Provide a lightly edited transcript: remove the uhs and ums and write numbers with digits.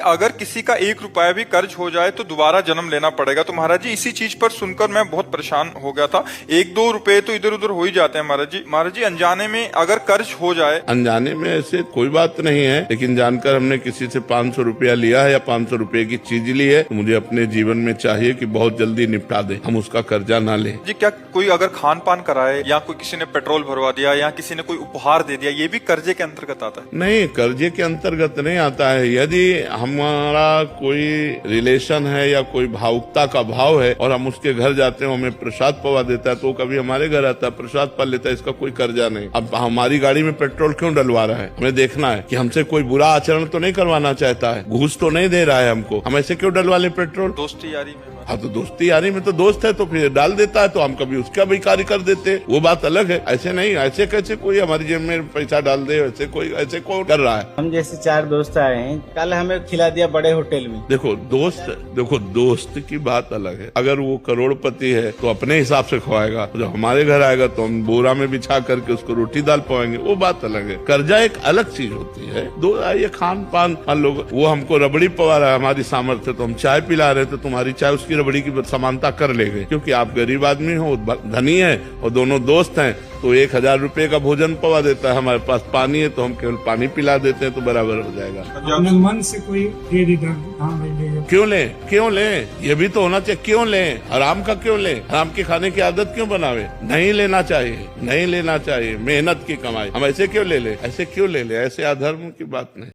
अगर किसी का 1 रुपया भी कर्ज हो जाए तो दोबारा जन्म लेना पड़ेगा। तो महाराज जी इसी चीज पर सुनकर मैं बहुत परेशान हो गया था। 1-2 रुपए तो इधर उधर हो ही जाते हैं महाराज जी। महाराज जी अनजाने में अगर कर्ज हो जाए। अनजाने में ऐसे कोई बात नहीं है, लेकिन जानकर हमने किसी से 500 रुपया लिया है या 500 रुपए की चीज ली है, तो मुझे अपने जीवन में चाहिए कि बहुत जल्दी निपटा दे, हम उसका कर्जा ना ले। जी क्या कोई अगर खान पान कराए या कोई किसी ने पेट्रोल भरवा दिया या किसी ने कोई उपहार दे दिया, ये भी कर्जे के अंतर्गत आता है? नहीं, कर्जे के अंतर्गत नहीं आता है। यदि हमारा कोई रिलेशन है या कोई भावुकता का भाव है और हम उसके घर जाते हैं, हमें प्रसाद पवा देता है, तो कभी हमारे घर आता है, प्रसाद पा लेता है, इसका कोई कर्जा नहीं। अब हमारी गाड़ी में पेट्रोल क्यों डलवा रहा है, हमें देखना है कि हमसे कोई बुरा आचरण तो नहीं करवाना चाहता है, घूस तो नहीं दे रहा है हमको, हम ऐसे क्यों डलवा ले पेट्रोल? दोस्ती यारी में। हाँ, तो दोस्ती यारी में तो दोस्त है तो फिर डाल देता है, तो हम कभी उसका भी कार्य कर देते, वो बात अलग है। ऐसे नहीं, ऐसे कैसे कोई हमारी जेब में पैसा डाल दे, ऐसे कौन कर रहा है? हम जैसे 4 दोस्त आए हैं, कल हमें खिला दिया बड़े होटल में। देखो दोस्त की बात अलग है। अगर वो करोड़पति है तो अपने हिसाब से खवाएगा, जब हमारे घर आएगा तो हम बोरा में बिछा करके उसको रोटी दाल पवाएंगे, वो बात अलग है। कर्जा एक अलग चीज होती है। ये खान पान, लोग वो हमको रबड़ी पवा रहा है, हमारी सामर्थ्य, तो हम चाय पिला रहे, तो तुम्हारी चाय उसकी रबड़ी की समानता कर लेंगे, क्योंकि आप गरीब आदमी हो, धनी है, और दोनों दोस्त हैं, तो 1000 रुपए का भोजन पवा देता है, हमारे पास पानी है तो हम केवल पानी पिला देते हैं, तो बराबर हो जाएगा। अपने मन से कोई दे देता, क्यों ले ये भी तो होना चाहिए। क्यों ले, हराम का क्यों ले, हराम के खाने की आदत क्यों बनावे? नहीं लेना चाहिए, मेहनत की कमाई हम ऐसे क्यों ले, ऐसे अधर्म की बात नहीं।